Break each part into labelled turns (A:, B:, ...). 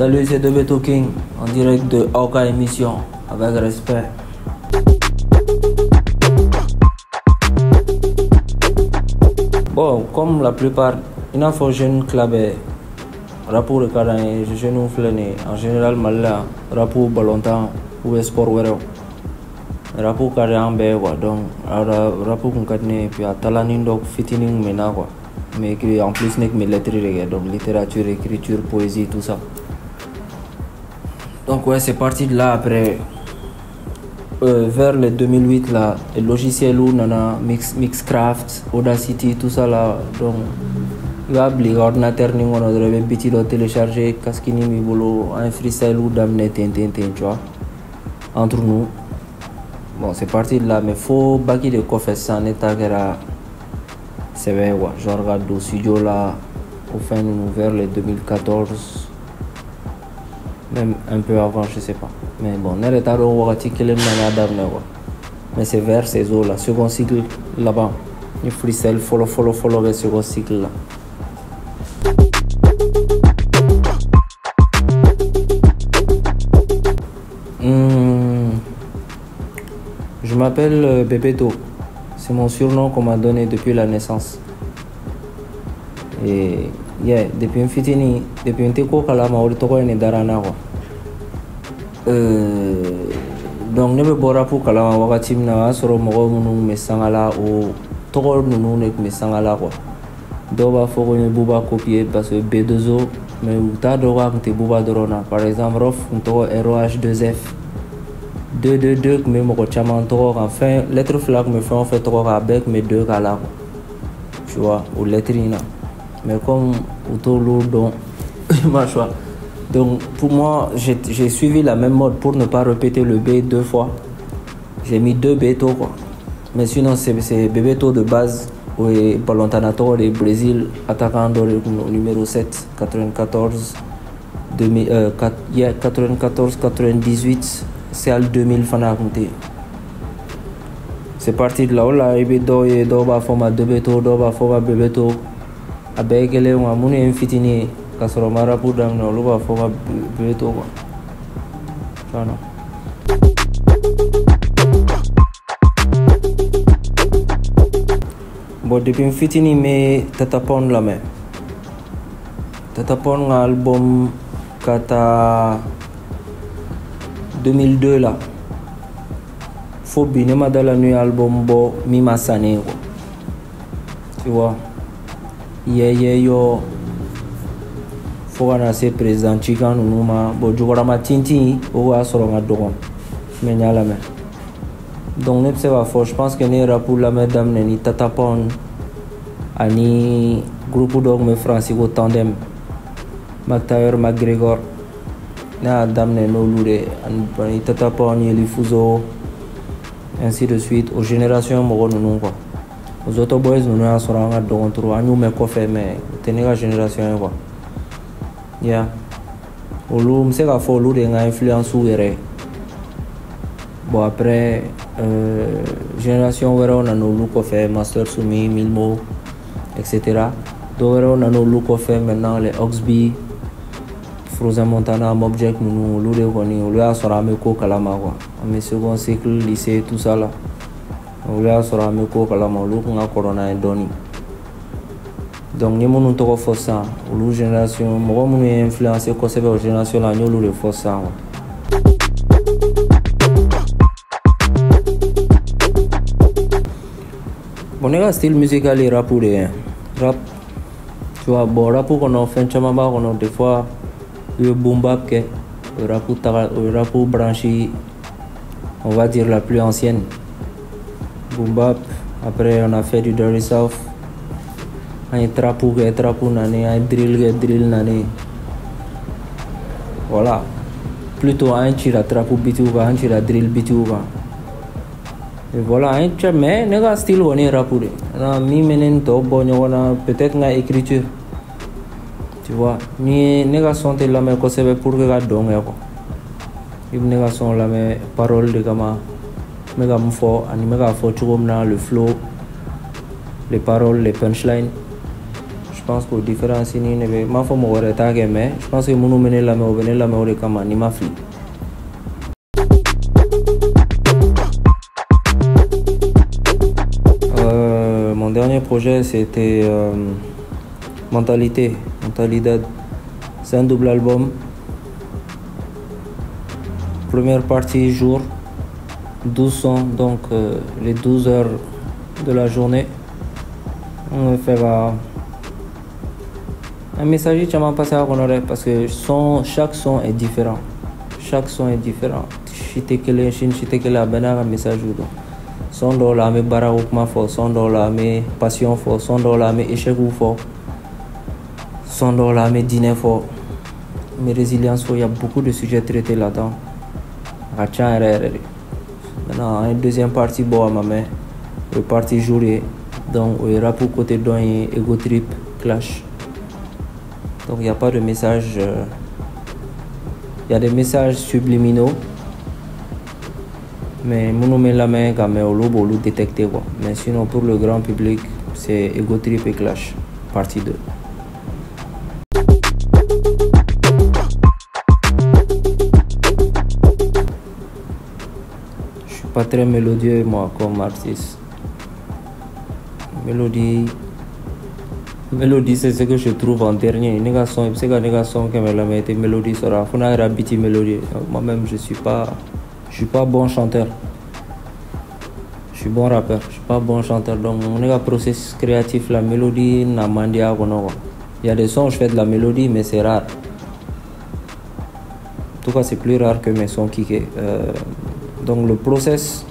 A: Salut, c'est Debe Talking en direct de Aoka Émission, avec respect. Bon, comme la plupart, il y a un jeune club, rapport de carré, je jeune flâné, en général malin, rapport ballontan ou sport wéro. Rapport carré en bé quoi, donc rapport qu'on cadne puis à talanin donc fitting mena quoi, mais qui en plus n'est que mes lettres donc littérature, écriture, poésie, tout ça. Donc ouais, c'est parti de là après. Vers le 2008 là, le logiciel où nana Mixcraft, Audacity, tout ça là, donc il va oublier ordinateur ni on aurait biti de télécharger casquini mi bolo un freestyle ou d'amener tintin tu vois entre nous. Bon c'est parti de là, mais faut baki de coffre ça n'était que c'est vrai ouais, je regarde au studio là au fin vers le 2014. Même un peu avant, je sais pas. Mais bon, n'est pas mais c'est vers ces eaux là, second cycle là-bas. Le freestyle, follow le second cycle là. Je m'appelle Bebeto. C'est mon surnom qu'on m'a donné depuis la naissance. Et yeah, depuis un fitini, depuis un teko kalama ou toko ene darana quoi. Donc ne be bora pour kalama wakati mina soro mogo munu me sangala ou toko nunu nek me sangala quoi. Doba foko ne buba copier parce que B2O mais uta doga kte buba dorona. Par exemple rof toko ROH2F 222 mais moko chama toko enfin lettre flag me fait en fait toko avec mes deux kala. Tu vois ou lettrina. Mais comme autour donc ma choix. Donc pour moi j'ai suivi la même mode pour ne pas répéter le B deux fois. J'ai mis deux Beto quoi. Mais sinon c'est Bebeto de base et Balontanato de Brésil attaquant numéro 7 94 94 98 CL 2000 fana compté. C'est parti de là là et do ba forma de Beto do ba forma Bebeto. Avec les gens qui ont fitini kasoro mara pour dans le loba faut Bebeto quoi. Voilà. Bon depuis fitini mais tatapon la mais tatapon album kata 2002 là. Faut bien ma dans la nuit album bo Mima Sané quoi. Tu vois. Yo faut se président chikan numa bo jugora ma tinti o asoro ma dogon mais nyala me donc ne va fort je pense que ne rapport la madame ni tatapon ani groupe dog me Francisco tandem Mactayer McGregor na damne no lure ani tatapon yeli fuso ainsi de suite aux générations mo non quoi. Aux autres boys nous avons sorti un don trop à nous mais quoi faire mais tenir la génération quoi. Yeah. Olu m'sait qu'à faire olu des influence ou erreur. Bon après génération où on a nos look quoi faire Master Sumi, Milmo, etc. Donc on a nos look quoi faire maintenant les Oxby, Frozen Montana, Mobject nous olu des connus olu a sorti un peu kalama quoi. Mais second cycle lycée tout ça là. On a sur un micro que la malu qu'on a corona et doni. Donc ni mon autre force ça, ou génération, moi mon influencé quoi c'est la génération là nous le force ça. Bon est style musical et rap ou des rap. Tu vois bon rap qu'on a fait chama ba on a des fois le boom bap que rap branché on va dire la plus ancienne. Boom bap, après on a fait du Dirty South, un trapou nane, un drill nane. Voilà. Plutôt un tira trapou bituga, un tira drill bituga. Et voilà, un tira mais nega style on est rapuré. Na mi menen to bonyo on peut-être na écriture. Tu vois, ni nega son te la me ko sebe pour que ga donge ko. Im nega son la me parole de kama mega fort ani mega fort le flow les paroles les punchlines je je pense que la différence ni ne be ma fo mo wore ta ke mais je pense que munu mene la me obene la me ore kama ni ma fli. Mon dernier projet c'était Mentalidad. C'est un double album. Première partie jour, 12 sons, donc les 12 heures de la journée. On va faire un message qui m'a passé à honorer parce que chaque son est différent. Chaque son est différent. Chitekele un message ou son do la me bara ukma fo, son do la me passion fo, son do la me échec ou fo, son do la me dîner fo, mais résilience fo. Il y a beaucoup de sujets traités là-dedans. Maintenant, une deuxième partie, bon, à ma main, une partie jouée, donc, il y aura pour côté d'un ego trip, clash. Donc, il n'y a pas de message, il y a des messages subliminaux, mais mon nom est la main, quand même, au détecter, quoi. Mais sinon, pour le grand public, c'est ego trip et clash, partie 2. Pas très mélodieux moi comme artiste. Mélodie c'est ce que je trouve en dernier. Négation, c'est que négation que me la mette mélodie sera. Faut n'a rabiti mélodie. Moi-même je suis pas bon chanteur. Je suis bon rappeur. Je suis pas bon chanteur. Donc mon processus créatif la mélodie n'a mandia kono. Il y a des sons où je fais de la mélodie mais c'est rare. En tout cas c'est plus rare que mes sons kické. Donc le process,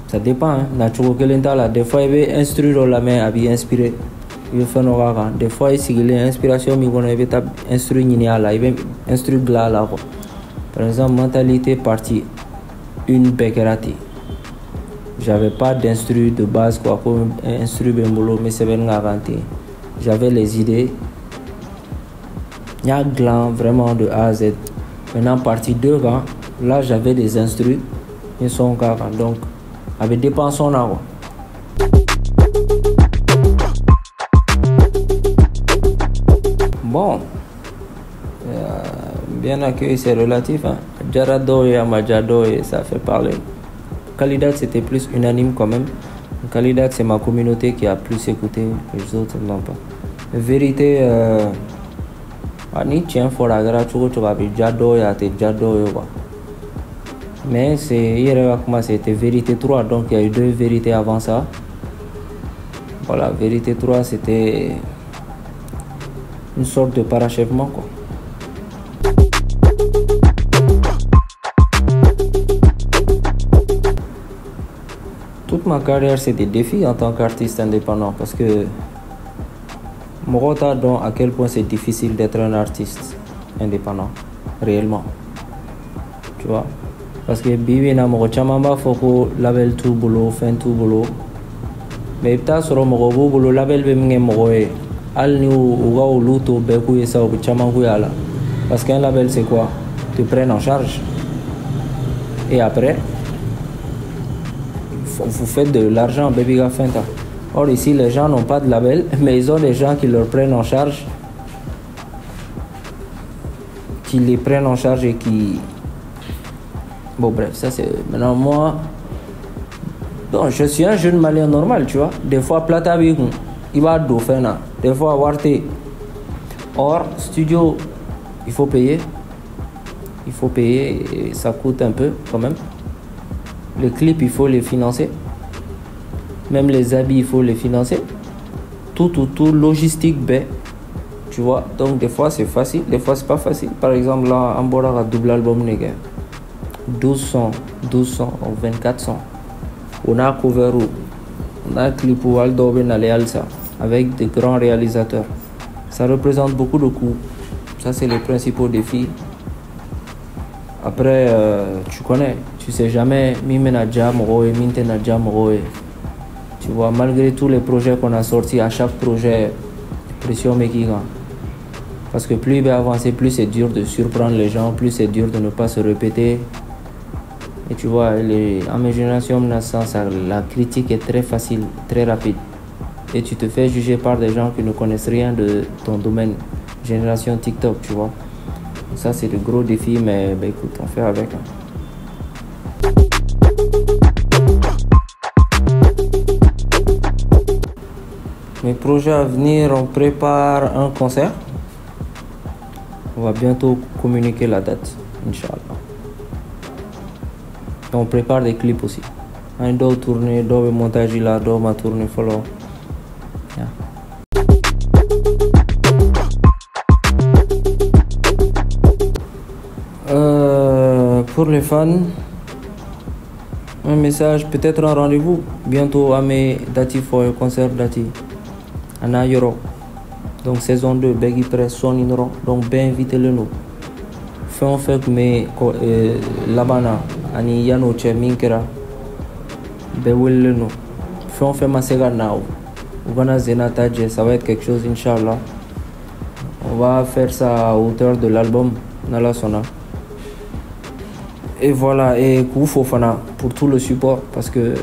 A: ça dépend. Des fois il veut instruire la main, il veut inspirer. Il veut faire nos des fois il veut inspiration, il veut instruire il veut instruire là. Par exemple, mentalité partie une bekerati. J'avais pas d'instru de base quoi pour instruire Bembolo, mais c'est bien garanti. J'avais les idées. Il y a gland vraiment de A à Z. Maintenant partie 2 là j'avais des instrus. Ils sont carrément donc avec des pensions là. Bon, bien accueilli, c'est relatif. Jarado et Amajado, et ça fait parler. Khalidat c'était plus unanime quand même. Khalidat c'est ma communauté qui a plus écouté, les autres non pas. Vérité, ani tiens pour la grâce tu vas Jado et à Jado quoi. Mais c'était vérité 3, donc il y a eu 2 vérités avant ça. Voilà, vérité 3 c'était une sorte de parachèvement quoi. Toute ma carrière c'est des défis en tant qu'artiste indépendant parce que Morota donc à quel point c'est difficile d'être un artiste indépendant réellement. Tu vois? Parce que bibi na moko chamamba foko label tout boulot fin tout boulot mais ta soro moko boulot label be mnge moko e al ni uga uluto be ku esa o chamangu yala parce qu'un label c'est quoi? Te prennent en charge et après vous faites de l'argent baby ga finta. Or ici les gens n'ont pas de label mais ils ont des gens qui leur prennent en charge, qui les prennent en charge et qui bon bref, ça c'est maintenant moi. Donc je suis un jeune malien normal, tu vois. Des fois plata il va dauphin, des fois warte. Or studio, il faut payer et ça coûte un peu quand même. Les clips il faut les financer. Même les habits il faut les financer. Tout logistique tu vois. Donc des fois c'est facile, des fois c'est pas facile. Par exemple là, Ambora a double album nègre. 12 sons, 24 sons. On a cover, on a clip ou Aldo Benalealsa avec des grands réalisateurs. Ça représente beaucoup de coûts. Ça c'est les principaux défis. Après, tu connais, tu sais jamais, tu vois, malgré tous les projets qu'on a sortis, à chaque projet, pression making. Parce que plus il va avancer, plus c'est dur de surprendre les gens, plus c'est dur de ne pas se répéter. Et tu vois, en mes générations, la critique est très facile, très rapide. et tu te fais juger par des gens qui ne connaissent rien de ton domaine. Génération TikTok, tu vois. Ça, c'est de gros défis, mais écoute, on fait avec. Mes projets à venir, on prépare un concert. On va bientôt communiquer la date, Inch'Allah. Et on prépare des clips aussi. Un dos tourné, dos montage là, dos ma tournée follow. Yeah. Pour les fans, un message, peut-être un rendez-vous bientôt à mes Dati for le concert Dati. Ana Yoro. Donc saison 2, Beggy Press, son numéro. Donc bien invitez-le nous. Fais fait mais Labana, Ani Yano Che Minkera. Bewille nous. Fais fait Masega Now. Ugana Zenata, ça va être quelque chose, Inch'Allah. On va faire ça à hauteur de l'album Nala Sona. Et voilà, et Koufo Fana pour tout le support parce que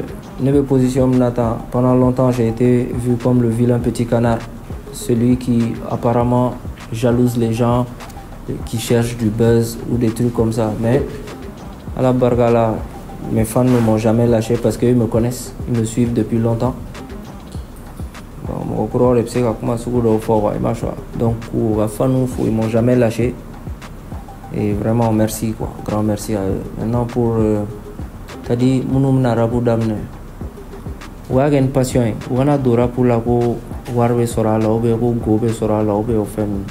A: Nebe Position Nata, pendant longtemps j'ai été vu comme le vilain petit canard, celui qui apparemment jalouse les gens, qui cherchent du buzz ou des trucs comme ça. Mais à la Bargala, mes fans ne m'ont jamais lâché parce qu'ils me connaissent, ils me suivent depuis longtemps. Donc, ils m'ont jamais lâché. Et vraiment, merci, quoi. Grand merci à eux. Maintenant, pour. T'as dit, Mounoum Narabu Damne. Ou a une passion. Ou a dora pour la go. Warbe sera là, ou gobe sera là, ou au femme.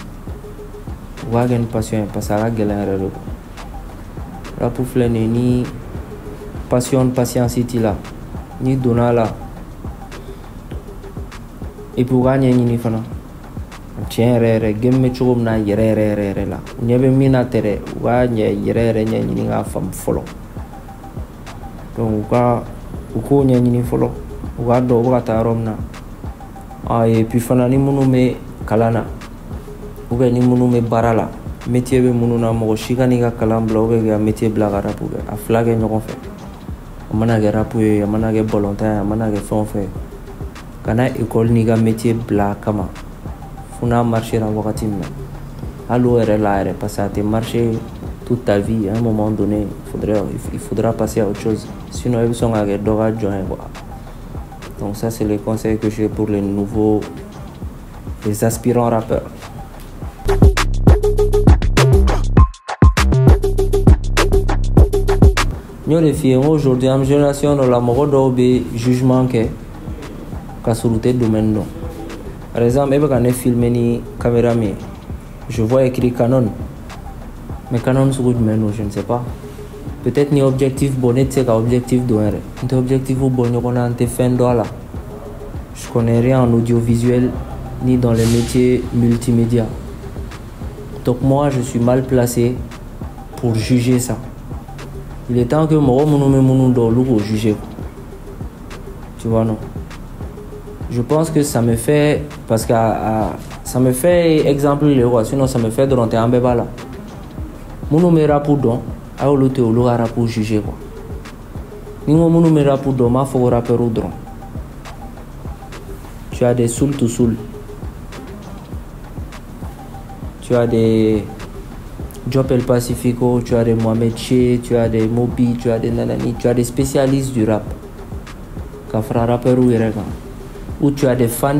A: Ou a une passion. Parce que la galère. Rapu flene ni. Passion, patience, là. Ni dona là. Et pour gagner, ni fana. Tiens, game chum na yere la. Nyebe mina tere, wa nye yere nya ni nga fam follow. Donc uko nya ni follow. Wa do wa ta romna. Et puis fana ni munu me kalana. Uga ni munu me barala. Métier be munu na mo shika ni ga kalambla uga ga métier blagara pour a flag nyoko fe. Amana ga rapu, amana ga volontaire, amana ga fon fe. Kana école ni ga métier bla kama. Funa marcher en wakati mina. Allo là, parce que tu marché toute ta vie, à un moment donné, il faudra passer à autre chose. Sinon, ils sont à Dora join. Donc ça, c'est les conseils que j'ai pour les nouveaux, les aspirants rappeurs. Nous les filles, aujourd'hui, en génération, dans la mort de jugement que sur le domaine. Par exemple, quand je filme une caméra, je vois écrit Canon. Mais Canon, je ne sais pas. Peut-être ni objectif bonnet, c'est objectif d'ouvrir. Un objectif bonnet, on a un fin là. Je connais rien en audiovisuel ni dans les métiers multimédia. Donc moi, je suis mal placé pour juger ça. Il est temps que moi, je juger. Tu vois, non? Je pense que ça me fait, parce que ça me fait exemple, sinon ça me fait de rentrer en bébala. Mon numéro pour don, à l'autre ou l'autre pour juger quoi. Ni mon numéro pour don, ma faut rapper au dron. Tu as des soul to soul. Tu as des Job El Pacifico, tu as des Mohamed Che, tu as des Moby, tu as des Nanani, tu as des spécialistes du rap. Kafra rapper ou irega. Où tu as des fans,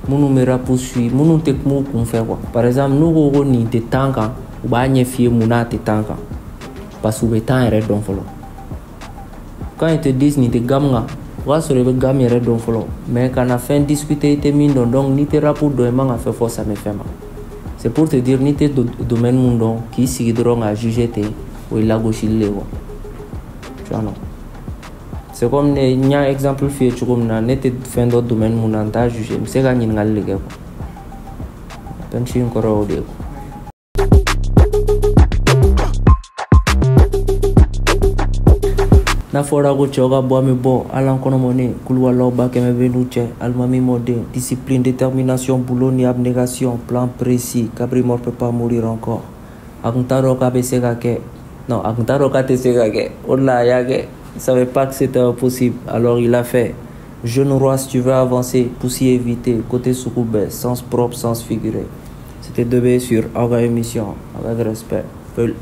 A: mon numéro poursuit, mon numéro qu'on fait quoi. Par exemple, nous avons des tanks, ou bien fier mon des tanks, parce que le temps est donc follow. Quand ils te disent ni des gamma, on se réveille gamme est donc follow. Mais quand on a fait discuter, ils te mis donc ni tes rapports de main à faire force à me faire mal. C'est pour te dire ni tes domaine monde qui s'y drôle à juger tes ou il a gauche il les voit. Tu vois non. C'est comme un exemple fait comme na net fin d'autres domaines mon anta jugé mais c'est gagner ngal ligue quoi pension encore au dé na fora go choga bo me bo alan kono moné kulwa loba ke me venuche almami modé discipline détermination boulot ni abnégation plan précis cabri mort peut pas mourir encore akuntaro ka besega ke non akuntaro ka tesega ke on la ya ke il ne savait pas que c'était impossible, alors il a fait. Jeune roi, si tu veux avancer, pour s'y éviter, côté Soukoubé, sens propre, sens figuré. C'était 2B sur Aga Émission, avec respect. Peul.